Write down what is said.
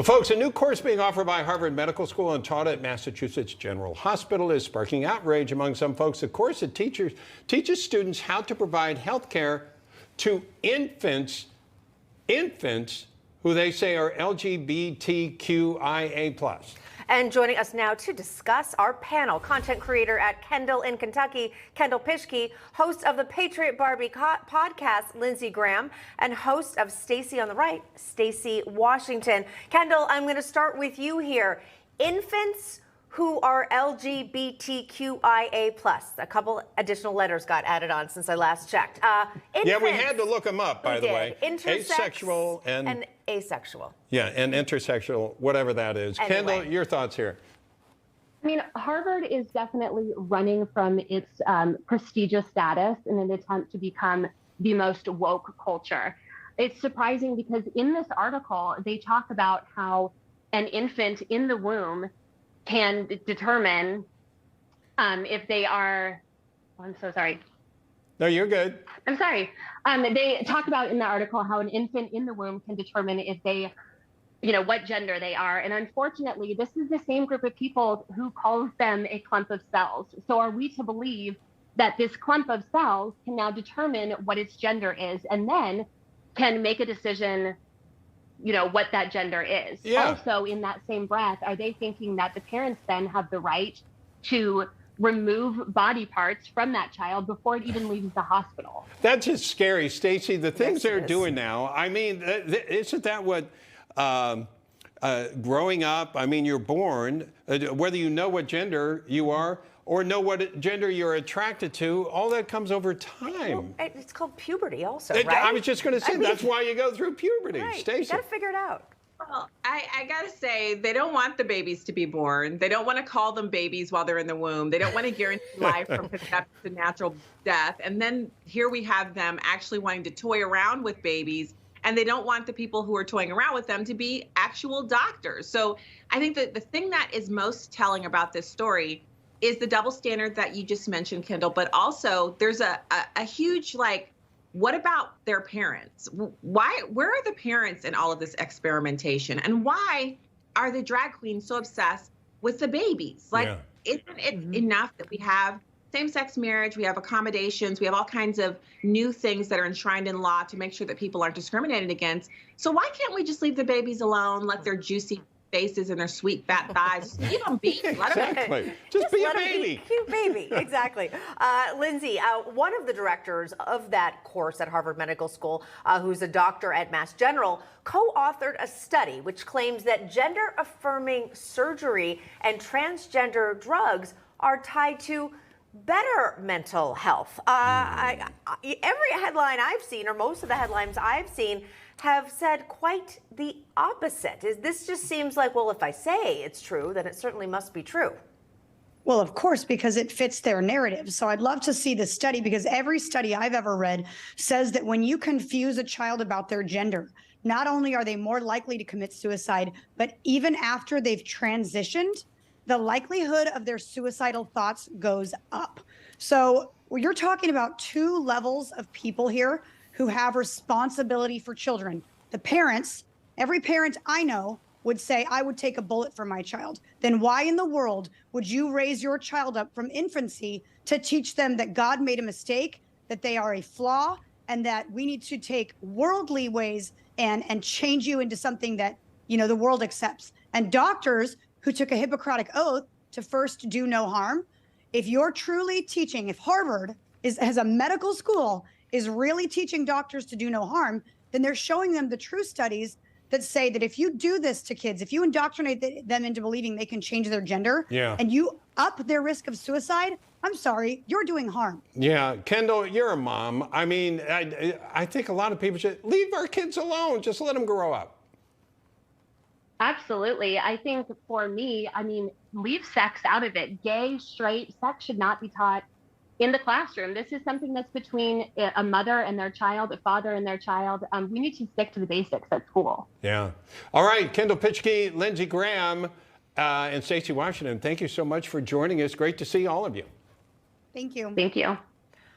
Well, folks, a new course being offered by Harvard Medical School and taught at Massachusetts General Hospital is sparking outrage among some folks. The course that teaches students how to provide health care to infants who they say are LGBTQIA+. And joining us now to discuss our panel, content creator at Kendall in Kentucky, Kendall Pischke, host of the Patriot Barbie podcast, Lindsey Graham, and host of Stacy on the Right, Stacy Washington. Kendall, I'm going to start with you here. Infants who are LGBTQIA+. A couple additional letters got added on since I last checked. Yeah, we had to look them up, by the way. Intersex asexual and asexual. Yeah, and intersexual, whatever that is. Anyway. Kendall, your thoughts here. I mean, Harvard is definitely running from its prestigious status in an attempt to become the most woke culture. It's surprising because in this article, they talk about how an infant in the womb can determine if they are, I'm so sorry. No, you're good. I'm sorry. They talk about in the article how an infant in the womb can determine if they, what gender they are. And unfortunately, this is the same group of people who calls them a clump of cells. So are we to believe that this clump of cells can now determine what its gender is and then can make a decision what that gender is? Yeah. Also, in that same breath, are they thinking that the parents then have the right to remove body parts from that child before it even leaves the hospital? That's just scary, Stacy. The things they're doing now, I mean, isn't that what growing up, I mean, you're born, whether you know what gender you are or know what gender you're attracted to, all that comes over time. Well, it's called puberty also, right? I was just going to say, that's why you go through puberty, right. Stacy. You got to figure it out. Well, I got to say, they don't want the babies to be born. They don't want to call them babies while they're in the womb. They don't want to guarantee life from conception to natural death. And then here we have them actually wanting to toy around with babies. And they don't want the people who are toying around with them to be actual doctors. So I think that the thing that is most telling about this story is the double standard that you just mentioned, Kendall, but also there's a huge, what about their parents? Where are the parents in all of this experimentation? And why are the drag queens so obsessed with the babies? Isn't it enough that we have same-sex marriage, we have accommodations, we have all kinds of new things that are enshrined in law to make sure that people aren't discriminated against? So why can't we just leave the babies alone, let their juicy faces and their sweet fat thighs, leave them be? Exactly. Just be a baby. Cute baby, exactly. Lindsey, one of the directors of that course at Harvard Medical School, who's a doctor at Mass General, co-authored a study which claims that gender-affirming surgery and transgender drugs are tied to better mental health. Every headline I've seen, or most of the headlines I've seen, have said quite the opposite. This just seems like, well, if I say it's true, then it certainly must be true. Well, of course, because it fits their narrative. So I'd love to see the study, because every study I've ever read says that when you confuse a child about their gender, not only are they more likely to commit suicide, but even after they've transitioned, the likelihood of their suicidal thoughts goes up. So you're talking about two levels of people here who have responsibility for children. The parents, every parent I know would say, I would take a bullet for my child. Then why in the world would you raise your child up from infancy to teach them that God made a mistake, that they are a flaw, and that we need to take worldly ways and change you into something that, the world accepts? And doctors who took a Hippocratic oath to first do no harm, if you're truly teaching, if Harvard has a medical school, is really teaching doctors to do no harm, then they're showing them the true studies that say that if you do this to kids, if you indoctrinate them into believing they can change their gender, and you up their risk of suicide, I'm sorry, you're doing harm. Yeah, Kendall, you're a mom. I mean, I think a lot of people should leave our kids alone. Just let them grow up. Absolutely. I think for me, leave sex out of it. Gay, straight, sex should not be taught in the classroom. This is something that's between a mother and their child, a father and their child. We need to stick to the basics at school. Yeah. All right, Kendall Pischke, Lindsey Graham, and Stacy Washington, thank you so much for joining us. Great to see all of you. Thank you. Thank you.